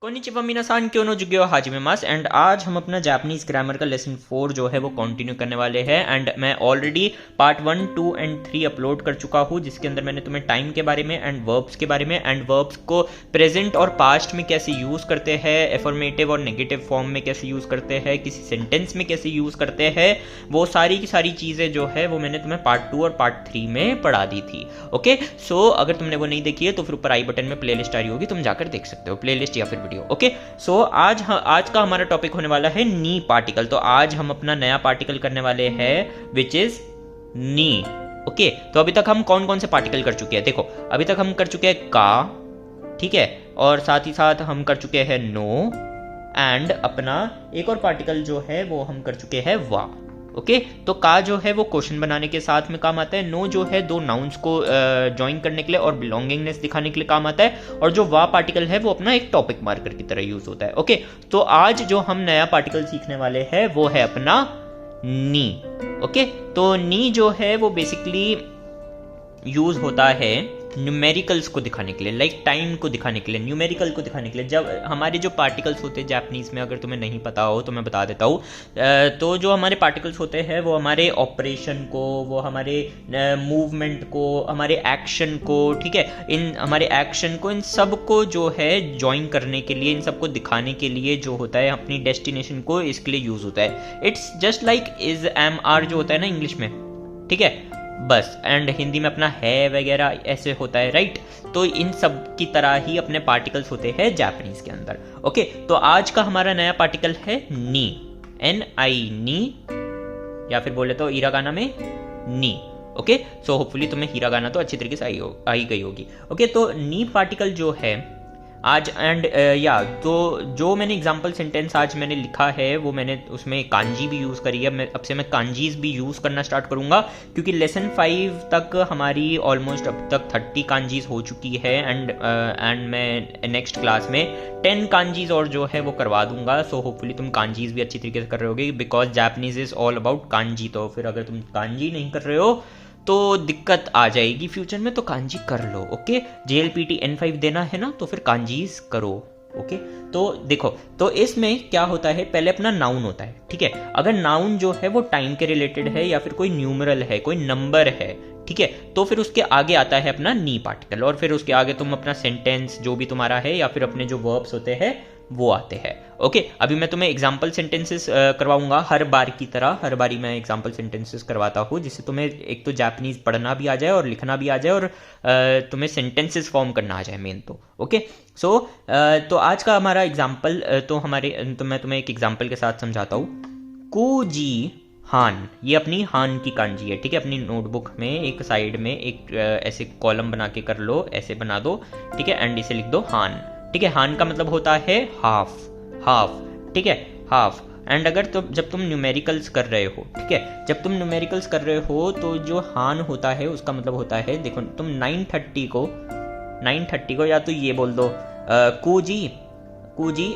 Konnichiwa मिनासान क्यों no जुगियो हाजिमे mass and आज हम अपना जापानीज ग्रामर का लेसन 4 जो है वो कंटिन्यू करने वाले हैं। एंड मैं ऑलरेडी पार्ट 1, 2 एंड 3 अपलोड कर चुका हूँ, जिसके अंदर मैंने तुम्हें टाइम के बारे में एंड वर्ब्स के बारे में एंड वर्ब्स को प्रेजेंट और पास्ट में कैसे यूज़ करते हैं, एफर्मेटिव और नेगेटिव फॉर्म में कैसे यूज़ करते हैं, किसी सेंटेंस में कैसे यूज़ करते हैं, वो सारी की सारी चीज़ें जो है वो मैंने तुम्हें पार्ट 2 और पार्ट 3 में पढ़ा दी थी। ओके, सो अगर तुमने वो नहीं देखी है तो फिर ऊपर आई बटन में प्लेलिस्ट आ रही होगी, तुम जाकर देख सकते हो प्लेलिस्ट या फिर वीडियो। ओके, सो आज का हमारा टॉपिक होने वाला है नी पार्टिकल। तो आज हम अपना नया पार्टिकल करने वाले हैं विच इज नी। ओके, तो अभी तक हम कौन कौन से पार्टिकल कर चुके हैं? देखो, अभी तक हम कर चुके हैं का, ठीक है, और साथ ही साथ हम कर चुके हैं नो, एंड अपना एक और पार्टिकल जो है वो हम कर चुके हैं वा। ओके, तो का जो है वो क्वेश्चन बनाने के साथ में काम आता है, नो जो है दो नाउन्स को ज्वाइन करने के लिए और बिलोंगिंगनेस दिखाने के लिए काम आता है, और जो वा पार्टिकल है वो अपना एक टॉपिक मार्कर की तरह यूज होता है। ओके, तो आज जो हम नया पार्टिकल सीखने वाले हैं वो है अपना नी। ओके, तो नी जो है वो बेसिकली यूज होता है न्यूमेरिकल्स को दिखाने के लिए, लाइक टाइम को दिखाने के लिए, न्यूमेरिकल को दिखाने के लिए। जब हमारे जो पार्टिकल्स होते हैं जापानीज में, अगर तुम्हें नहीं पता हो तो मैं बता देता हूँ, तो जो हमारे पार्टिकल्स होते हैं वो हमारे ऑपरेशन को, वो हमारे मूवमेंट को, हमारे एक्शन को, ठीक है, इन हमारे एक्शन को, इन सब को जो है ज्वाइन करने के लिए, इन सबको दिखाने के लिए जो होता है, अपनी डेस्टिनेशन को इसके लिए यूज होता है। It's just like is M R जो होता है ना इंग्लिश में, ठीक है, बस, एंड हिंदी में अपना है वगैरह ऐसे होता है, राइट। तो इन सब की तरह ही अपने पार्टिकल्स होते हैं जापानीज के अंदर। ओके, तो आज का हमारा नया पार्टिकल है नी, एन आई नी, या फिर बोले तो हिरागाना में नी। ओके, सो होपफुली तुम्हें हिरागाना तो अच्छी तरीके से आई गई होगी। ओके, तो नी पार्टिकल जो है आज एंड या तो जो मैंने एग्जाम्पल सेंटेंस आज मैंने लिखा है वो मैंने उसमें कांजी भी यूज़ करी है। अब से मैं कांजीज भी यूज़ करना स्टार्ट करूँगा, क्योंकि लेसन 5 तक हमारी ऑलमोस्ट अब तक 30 कांजीज हो चुकी है, एंड मैं नेक्स्ट क्लास में 10 कांजीज और जो है वो करवा दूंगा। सो होपफुली तुम कांजीज भी अच्छी तरीके से कर रहे होगे, because Japanese is all about kanji. तो फिर अगर तुम कांजी नहीं कर रहे हो तो दिक्कत आ जाएगी फ्यूचर में, तो कांजी कर लो। ओके, JLPT N5 देना है ना, तो फिर कांजीज करो। ओके, तो देखो, तो इसमें क्या होता है, पहले अपना नाउन होता है, ठीक है। अगर नाउन जो है वो टाइम के रिलेटेड है या फिर कोई न्यूमरल है, कोई नंबर है, ठीक है, तो फिर उसके आगे आता है अपना नी पार्टिकल, और फिर उसके आगे तुम अपना सेंटेंस जो भी तुम्हारा है या फिर अपने जो वर्ब्स होते हैं वो आते हैं। ओके, अभी मैं तुम्हें एग्जाम्पल सेंटेंसेस करवाऊंगा हर बार की तरह, हर बारी मैं एग्जाम्पल सेंटेंसेस करवाता हूँ, जिससे तुम्हें एक तो जापानीज पढ़ना भी आ जाए और लिखना भी आ जाए और तुम्हें सेंटेंसेस फॉर्म करना आ जाए मेन तो। ओके, सो तो आज का हमारा एग्जाम्पल तो मैं तुम्हें एक एग्जाम्पल के साथ समझाता हूँ। कुजी हान, ये अपनी हान की कांजी है, ठीक है। अपनी नोटबुक में एक साइड में एक ऐसे कॉलम बना के कर लो, ऐसे बना दो, ठीक है, एंड इसे लिख दो हान, ठीक है। हान का मतलब होता है हाफ, हाफ, ठीक है, हाफ। एंड अगर जब तुम न्यूमेरिकल्स कर रहे हो, ठीक है, जब तुम न्यूमेरिकल्स कर रहे हो तो जो हान होता है उसका मतलब होता है, देखो तुम 930 को या तो ये बोल दो कुजी कुजी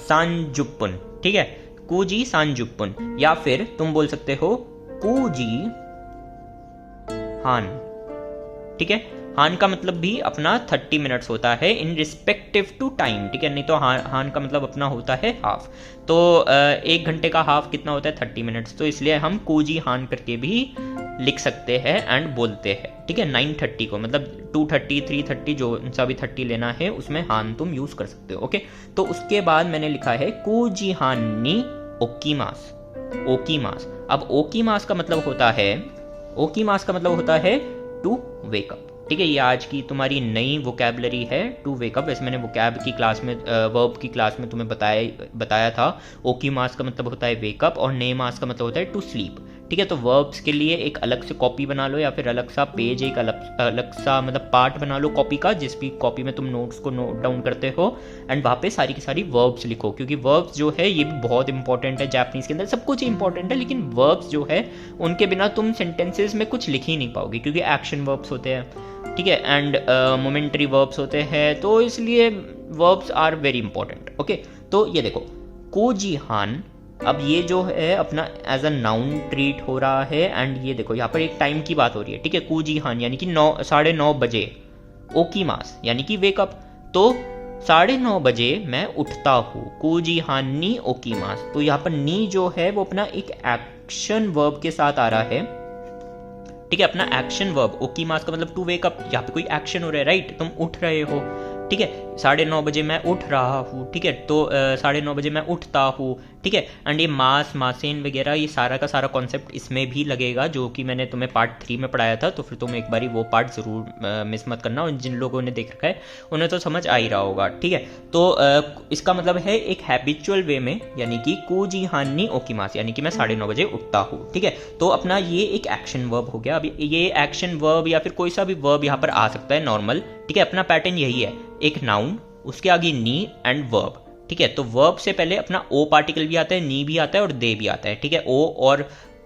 सांजुपुन, ठीक है, कुजी सांजुपुन, या फिर तुम बोल सकते हो कुजी हान, ठीक है। हान का मतलब भी अपना 30 मिनट्स होता है इन रिस्पेक्टिव टू टाइम, ठीक है, नहीं तो हान का मतलब अपना होता है हाफ। तो 1 घंटे का हाफ कितना होता है? 30 मिनट्स। तो इसलिए हम कुजी हान करके भी लिख सकते हैं एंड बोलते हैं, ठीक है। 930 को मतलब 230, 330 जो सा भी 30 लेना है उसमें हान तुम यूज कर सकते हो। ओके, तो उसके बाद मैंने लिखा है कुजी हान नी ओकीमास, ओकीमास। अब ओकीमास का मतलब होता है, ओकीमास का मतलब होता है टू वेकअप, ठीक है। ये आज की तुम्हारी नई वोकैबलरी है, टू वेकअप। वैसे मैंने वोकैब की क्लास में, वर्ब की क्लास में तुम्हें बताया था। ओकी मास का मतलब होता है वेकअप और ने मास का मतलब होता है टू स्लीप, ठीक है। तो वर्ब्स के लिए एक अलग से कॉपी बना लो, या फिर अलग सा पेज, एक अलग सा मतलब पार्ट बना लो कॉपी का, जिस भी कॉपी में तुम नोट्स को नोट डाउन करते हो, एंड वहाँ पे सारी की सारी वर्ब्स लिखो, क्योंकि वर्ब्स जो है ये भी बहुत इंपॉर्टेंट है जापानीज के अंदर। सब कुछ इंपॉर्टेंट है, लेकिन वर्ब्स जो है उनके बिना तुम सेंटेंसेज में कुछ लिख ही नहीं पाओगे, क्योंकि एक्शन वर्ब्स होते हैं, ठीक है, एंड मोमेंटरी वर्ब्स होते हैं, तो इसलिए verbs are very important. Okay, तो ये देखो कोजी हान, अब ये जो है अपना एज अ नाउन ट्रीट हो रहा है, एंड ये देखो यहाँ पर एक टाइम की बात हो रही है, ठीक है। कुजी हान यानी कि 9, 9:30 बजे, ओकी मास यानी कि वेकअप, तो 9:30 बजे मैं उठता हूँ, कुजी हान नी ओकीमास। तो यहाँ पर नी जो है वो अपना एक एक्शन वर्ब के साथ आ रहा है, ठीक है, अपना एक्शन वर्ब। ओकीमास का मतलब टू वेक अप, यहाँ पे कोई एक्शन हो रहा है, राइट, तुम उठ रहे हो, ठीक है। 9:30 बजे मैं उठ रहा हूँ, ठीक है, तो 9:30 बजे मैं उठता हूँ, ठीक है। एंड ये मास, मासेन वगैरह, ये सारा का सारा कॉन्सेप्ट इसमें भी लगेगा, जो कि मैंने तुम्हें पार्ट 3 में पढ़ाया था, तो फिर तुम एक बारी वो पार्ट ज़रूर मिस मत करना, और जिन लोगों ने देख रखा है उन्हें तो समझ आ ही रहा होगा, ठीक है। तो इसका मतलब है एक हैबिचुअल वे में, यानी कि कुजी हानी ओकीमास, यानी कि मैं 9:30 बजे उठता हूँ, ठीक है। तो अपना ये एक एक्शन वर्ब हो गया। अभी ये एक्शन वर्ब या फिर कोई सा भी वर्ब यहाँ पर आ सकता है नॉर्मल, ठीक है। अपना पैटर्न यही है, एक नाउन, उसके आगे नी एंड वर्ब, ठीक है। तो वर्ब से पहले अपना ओ पार्टिकल भी आता है, नी भी आता है और दे भी आता है, ठीक है।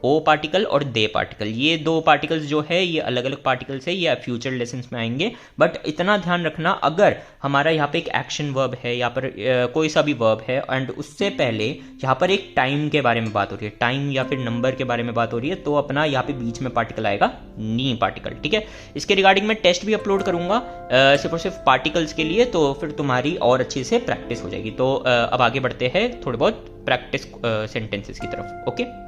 ओ पार्टिकल और दे पार्टिकल, ये दो पार्टिकल्स जो है ये अलग अलग पार्टिकल्स है, ये फ्यूचर लेसन्स में आएंगे। बट इतना ध्यान रखना, अगर हमारा यहाँ पे एक एक्शन वर्ब है, यहाँ पर कोई सा भी वर्ब है, एंड उससे पहले यहाँ पर एक टाइम के बारे में बात हो रही है, टाइम या फिर नंबर के बारे में बात हो रही है, तो अपना यहाँ पे बीच में पार्टिकल आएगा नी पार्टिकल, ठीक है। इसके रिगार्डिंग मैं टेस्ट भी अपलोड करूंगा सिर्फ और सिर्फ पार्टिकल्स के लिए, तो फिर तुम्हारी और अच्छे से प्रैक्टिस हो जाएगी। तो अब आगे बढ़ते हैं थोड़े बहुत प्रैक्टिस सेंटेंसेस की तरफ, ओके।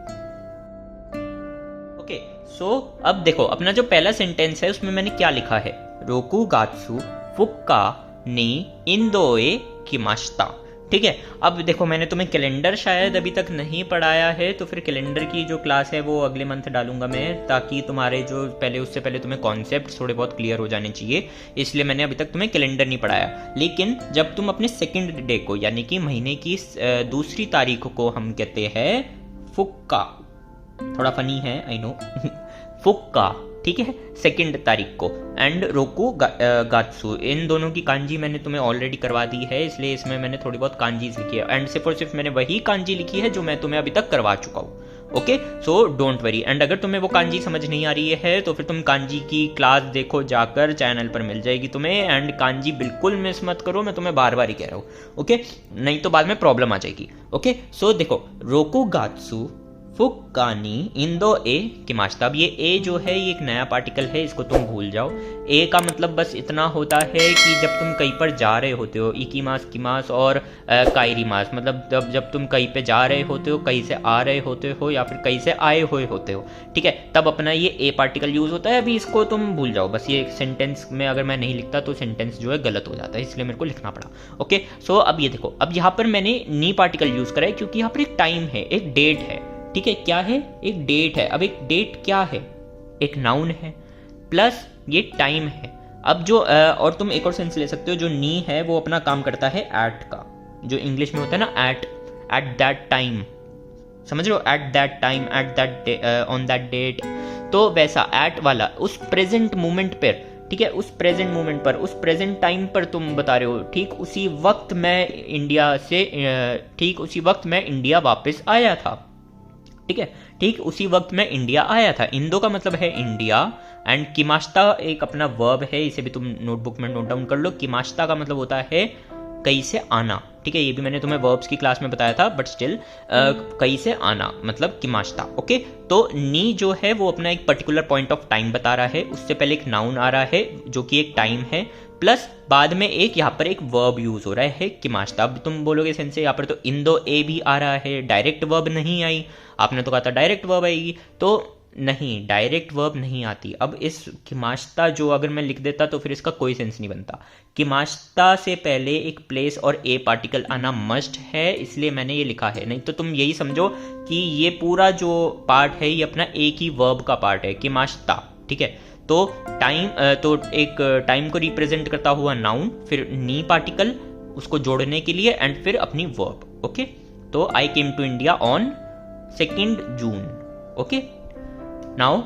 सो अब देखो, अपना जो पहला सेंटेंस है उसमें मैंने क्या लिखा है, रोकू गात्सु फुक्का नी इंदोए किमाश्ता, ठीक है। अब देखो, मैंने तुम्हें कैलेंडर शायद अभी तक नहीं पढ़ाया है, तो फिर कैलेंडर की जो क्लास है वो अगले मंथ डालूंगा मैं, ताकि तुम्हारे जो पहले उससे पहले तुम्हें कॉन्सेप्ट थोड़े बहुत क्लियर हो जाने चाहिए, इसलिए मैंने अभी तक तुम्हें कैलेंडर नहीं पढ़ाया। लेकिन जब तुम अपने सेकेंड डे को, यानी कि महीने की दूसरी तारीख को हम कहते हैं फुक्का, थोड़ा फनी है आई नो फुक्का, ठीक है, सेकंड तारीख को, एंड रोकू गात्सु, इन दोनों की कांजी मैंने तुम्हें ऑलरेडी करवा दी है, इसलिए इसमें मैंने थोड़ी बहुत कांजीज लिखी है, एंड सिर्फ और सिर्फ मैंने वही कांजी लिखी है जो मैं तुम्हें अभी तक करवा चुका हूँ, okay. So don't worry, and अगर तुम्हें वो कांजी समझ नहीं आ रही है तो फिर तुम कांजी की क्लास देखो जाकर, चैनल पर मिल जाएगी तुम्हें, एंड कांजी बिल्कुल मिस मत करो, मैं तुम्हें बार बार ही कह रहा हूँ, ओके, नहीं तो बाद में प्रॉब्लम आ जाएगी, ओके। सो देखो, रोकू गात्सु फुक्कानी इंदो ए किमाश्ता। अब ये ए जो है ये एक नया पार्टिकल है, इसको तुम भूल जाओ। ए का मतलब बस इतना होता है कि जब तुम कहीं पर जा रहे होते हो, इकीमास, किमास और काइरीमास, मतलब जब तुम कहीं पे जा रहे होते हो, कहीं से आ रहे होते हो या फिर कहीं से आए हुए होते हो, ठीक है, तब अपना ये ए पार्टिकल यूज होता है। अभी इसको तुम भूल जाओ, बस ये सेंटेंस में अगर मैं नहीं लिखता तो सेंटेंस जो है गलत हो जाता है, इसलिए मेरे को लिखना पड़ा, ओके। सो अब ये देखो, अब यहाँ पर मैंने नी पार्टिकल यूज करा है क्योंकि यहाँ पर एक टाइम है, एक डेट है, ठीक है। क्या है? एक डेट है। अब एक डेट क्या है? एक नाउन है प्लस ये टाइम है। अब जो और तुम एक और सेंस ले सकते हो, जो नी है वो अपना काम करता है एट का, जो इंग्लिश में होता है ना एट दैट टाइम, समझ रहे हो, at that time, at that on that date, तो वैसा एट वाला उस प्रेजेंट मोमेंट पर, ठीक है, उस प्रेजेंट मोमेंट पर, उस प्रेजेंट टाइम पर तुम बता रहे हो, ठीक उसी वक्त मैं इंडिया वापस आया था, ठीक है, ठीक उसी वक्त मैं इंडिया आया था। इंदो का मतलब है इंडिया, एंड किमाश्ता एक अपना वर्ब है, इसे भी तुम नोटबुक में नोट डाउन कर लो। किमाश्ता का मतलब होता है कहीं से आना, ठीक है, ये भी मैंने तुम्हें वर्ब्स की क्लास में बताया था, बट स्टिल कहीं से आना मतलब किमाश्ता, ओके। तो नी जो है वो अपना एक पर्टिकुलर पॉइंट ऑफ टाइम बता रहा है, उससे पहले एक नाउन आ रहा है जो कि एक टाइम है, प्लस बाद में एक यहाँ पर एक वर्ब यूज हो रहा है किमाश्ता। अब तुम बोलोगे सेंसे यहाँ पर तो इंदो ए भी आ रहा है, डायरेक्ट वर्ब नहीं आई, आपने तो कहा था डायरेक्ट वर्ब आएगी, तो नहीं, डायरेक्ट वर्ब नहीं आती। अब इस किमाश्ता जो अगर मैं लिख देता तो फिर इसका कोई सेंस नहीं बनता। किमाश्ता से पहले एक प्लेस और ए पार्टिकल आना मस्ट है, इसलिए मैंने ये लिखा है, नहीं तो तुम यही समझो कि ये पूरा जो पार्ट है ये अपना एक ही वर्ब का पार्ट है, किमाश्ता, ठीक है। तो टाइम, तो एक टाइम को रिप्रेजेंट करता हुआ नाउन, फिर नी पार्टिकल उसको जोड़ने के लिए, एंड फिर अपनी वर्ब, ओके। तो I came to India on 2 June, okay. Now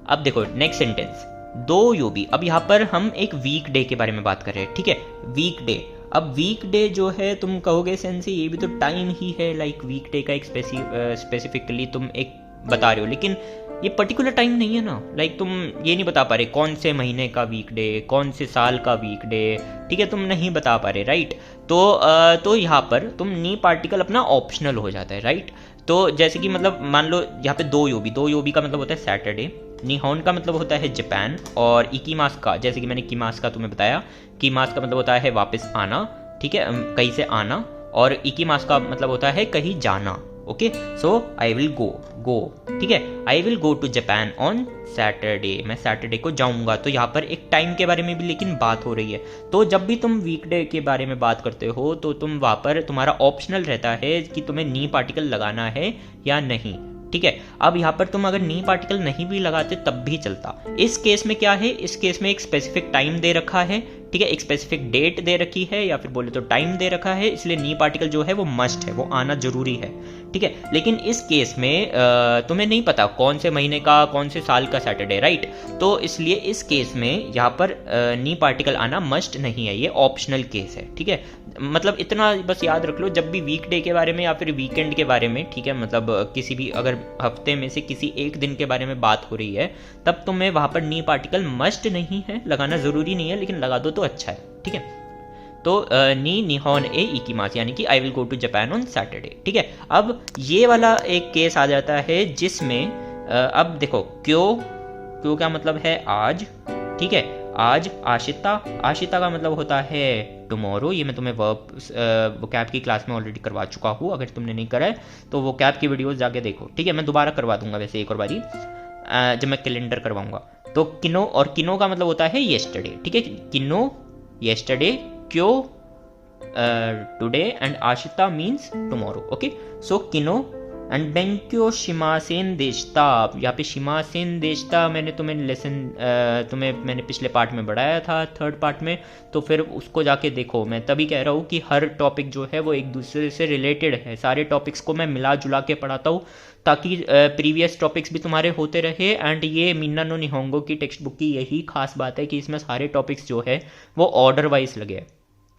अब देखो नेक्स्ट सेंटेंस, दो योबी। अब यहाँ पर हम एक वीक डे के बारे में बात कर रहे हैं, ठीक है, वीक डे। अब वीक डे जो है तुम कहोगे सेंसी ये भी तो टाइम ही है, लाइक वीक डे का एक स्पेसिफिकली तुम एक बता रहे हो, लेकिन ये पर्टिकुलर टाइम नहीं है ना, लाइक तुम ये नहीं बता पा रहे कौन से महीने का वीक डे, कौन से साल का वीक डे, ठीक है, तुम नहीं बता पा रहे, राइट। तो यहाँ पर तुम नी पार्टिकल अपना ऑप्शनल हो जाता है, राइट। तो जैसे कि मतलब मान लो यहाँ पे दो योबी का मतलब होता है सैटरडे, निहोन का मतलब होता है जापान, और इकीमास का, जैसे कि मैंने किमास का तुम्हें बताया, किमास का मतलब होता है वापस आना, ठीक है, कहीं से आना, और इकीमास का मतलब होता है कहीं जाना। Okay, so I will go, ठीक है, I will go to Japan on Saturday, मैं सैटरडे को जाऊंगा। तो यहाँ पर एक टाइम के बारे में भी लेकिन बात हो रही है। तो जब भी तुम वीकडे के बारे में बात करते हो तो तुम वहाँ पर तुम्हारा ऑप्शनल रहता है कि तुम्हें नी पार्टिकल लगाना है या नहीं, ठीक है। अब यहाँ पर तुम अगर नी पार्टिकल नहीं भी लगाते तब भी चलता। इस केस में क्या है, इस केस में एक स्पेसिफिक टाइम दे रखा है, ठीक है, एक स्पेसिफिक डेट दे रखी है, या फिर बोले तो टाइम दे रखा है, इसलिए नी पार्टिकल जो है वो मस्ट है, वो आना जरूरी है, ठीक है। लेकिन इस केस में तुम्हें नहीं पता कौन से महीने का कौन से साल का सैटरडे, राइट। तो इसलिए इस केस में यहाँ पर नी पार्टिकल आना मस्ट नहीं है, ये ऑप्शनल केस है, ठीक है। मतलब इतना बस याद रख लो, जब भी वीकडे के बारे में या फिर वीकेंड के बारे में, ठीक है, मतलब किसी भी अगर हफ्ते में से किसी एक दिन के बारे में बात हो रही है, तब तुम्हें वहां पर नी पार्टिकल मस्ट नहीं है, लगाना जरूरी नहीं है, लेकिन लगा दो तो अच्छा है, ठीक है। तो नी निहोन ए इकीमास यानी कि I will go to Japan on Saturday, ठीक है। अब ये वाला एक केस आ जाता है जिसमें अब देखो क्यों का मतलब है आज, ठीक है, आज। आशिता का मतलब होता है टुमारो, ये मैं तुम्हें वोकैब की क्लास में ऑलरेडी करवा चुका हूँ, अगर तुमने नहीं करा है तो वोकैब की वीडियोस जाके देखो, ठीक है। मैं दोबारा करवा दूंगा वैसे एक और बारी जब मैं कैलेंडर करवाऊंगा। तो किनो, और किनो का मतलब होता है येस्टरडे, ठीक है, किनो येस्टरडे, क्यों टुडे, एंड आशिता मीन्स टुमारो। ओके, सो किनो एंड बेंक्यो शिमासेन देशता, यहाँ पे शिमासेन देशता मैंने मैंने पिछले पार्ट में बढ़ाया था, थर्ड पार्ट में, तो फिर उसको जाके देखो। मैं तभी कह रहा हूँ कि हर टॉपिक जो है वो एक दूसरे से रिलेटेड है, सारे टॉपिक्स को मैं मिला जुला के पढ़ाता हूँ ताकि प्रीवियस टॉपिक्स भी तुम्हारे होते रहे। एंड ये मिन्ना नो निहोंगो की टेक्स्ट बुक की यही खास बात है कि इसमें सारे टॉपिक्स जो है वो ऑर्डर वाइज लगे हैं।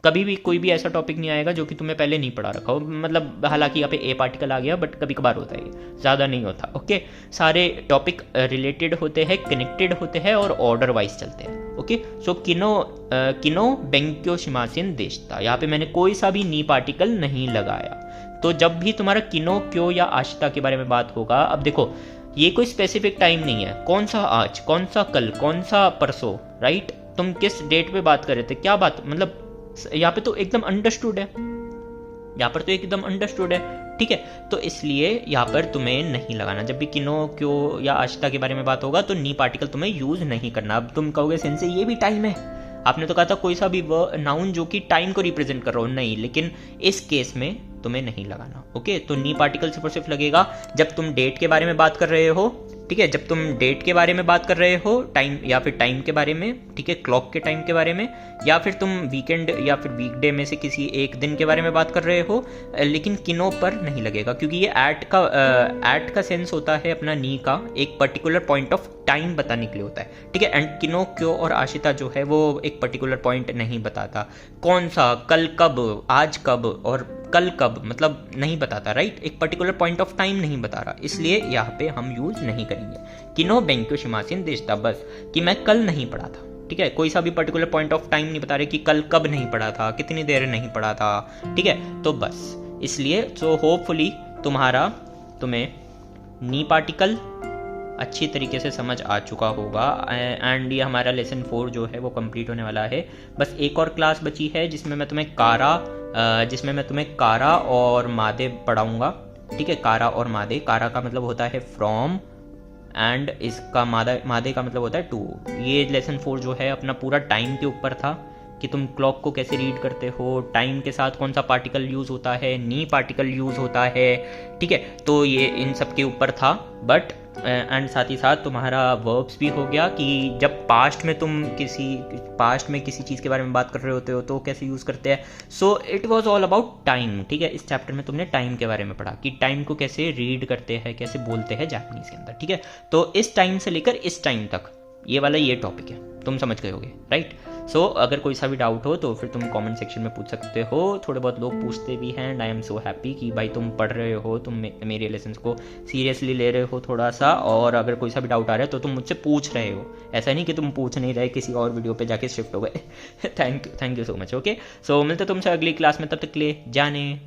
कभी भी कोई भी ऐसा टॉपिक नहीं आएगा जो कि तुम्हें पहले नहीं पढ़ा रखा हो, मतलब हालांकि यहाँ पे ए पार्टिकल आ गया, बट कभी कभार होता है, ज़्यादा नहीं होता। ओके, सारे टॉपिक रिलेटेड होते हैं, कनेक्टेड होते हैं और ऑर्डर वाइज चलते हैं। ओके, सो किनो बेंक्यो शिमासिन देशता, यहाँ पे मैंने कोई सा भी नी पार्टिकल नहीं लगाया। तो जब भी तुम्हारा किनो, क्यों या आशिता के बारे में बात होगा, अब देखो ये कोई स्पेसिफिक टाइम नहीं है, कौन सा आज, कौन सा कल, कौन सा परसों, राइट। तुम किस डेट पे बात कर रहे थे, क्या बात, मतलब यहाँ पे तो एकदम अंडरस्टूड है, यहाँ पर तो एकदम अंडरस्टूड है, ठीक है। तो इसलिए यहाँ पर तुम्हें नहीं लगाना। जब भी किनो, क्यों या आशिता के बारे में बात होगा तो नी पार्टिकल तुम्हें यूज नहीं करना। अब तुम कहोगे सेंसे ये भी टाइम है, आपने तो कहा था कोई सा भी नाउन जो कि टाइम को रिप्रेजेंट कर रहा हो, नहीं, लेकिन इस केस में तुम्हें नहीं लगाना। ओके, तो नी पार्टिकल सिर्फ और सिर्फ लगेगा जब तुम डेट के बारे में बात कर रहे हो, ठीक है, जब तुम डेट के बारे में बात कर रहे हो, टाइम या फिर टाइम के बारे में, ठीक है, क्लॉक के टाइम के बारे में, या फिर तुम वीकेंड या फिर वीकडे में से किसी एक दिन के बारे में बात कर रहे हो, लेकिन किनो पर नहीं लगेगा, क्योंकि ये एट का सेंस होता है अपना नी का, एक पर्टिकुलर पॉइंट ऑफ टाइम बताने के लिए होता है, ठीक है। एंड किनो, क्यों और आशिता जो है वो एक पर्टिकुलर पॉइंट नहीं बताता, कौन सा, कल कब, आज कब और कल कब, मतलब नहीं बताता, राइट, एक पर्टिकुलर पॉइंट ऑफ टाइम नहीं बता रहा, इसलिए यहाँ पे हम यूज नहीं करेंगे। किनो बेंक्यो शिमासिन देशता, बस कि मैं कल नहीं पढ़ा था, ठीक है, कोई सा भी पर्टिकुलर पॉइंट ऑफ टाइम नहीं बता रहे कि कल कब नहीं पढ़ा था, कितनी देर नहीं पढ़ा था, ठीक है। तो बस इसलिए सो होपफुली तुम्हें नी पार्टिकल अच्छी तरीके से समझ आ चुका होगा। एंड ये हमारा लेसन 4 जो है वो कंप्लीट होने वाला है। बस एक और क्लास बची है जिसमें मैं तुम्हें कारा और मादे पढ़ाऊंगा, ठीक है। कारा और मादे, कारा का मतलब होता है फ्रॉम, एंड इसका मादे का मतलब होता है टू। ये लेसन 4 जो है अपना पूरा टाइम के ऊपर था कि तुम क्लॉक को कैसे रीड करते हो, टाइम के साथ कौन सा पार्टिकल यूज होता है, नी पार्टिकल यूज होता है, ठीक है। तो ये इन सब के ऊपर था। बट एंड साथ ही साथ तुम्हारा वर्ब्स भी हो गया कि जब पास्ट में किसी चीज़ के बारे में बात कर रहे होते हो तो कैसे यूज़ करते हैं। So it was all about time, ठीक है। इस चैप्टर में तुमने टाइम के बारे में पढ़ा कि टाइम को कैसे रीड करते हैं, कैसे बोलते हैं जापानीज के अंदर, ठीक है। तो इस टाइम से लेकर इस टाइम तक ये टॉपिक है, तुम समझ गए होगे, राइट। सो अगर कोई सा भी डाउट हो तो फिर तुम कमेंट सेक्शन में पूछ सकते हो। थोड़े बहुत लोग पूछते भी हैं and I am so happy कि भाई तुम पढ़ रहे हो, तुम मेरे लेसन्स को सीरियसली ले रहे हो थोड़ा सा, और अगर कोई सा भी डाउट आ रहा है तो तुम मुझसे पूछ रहे हो, ऐसा नहीं कि तुम पूछ नहीं रहे किसी और वीडियो पे जाके शिफ्ट हो गए। Thank you so much. Okay, so मिलते तुमसे अगली क्लास में, तब तक के लिए जाने।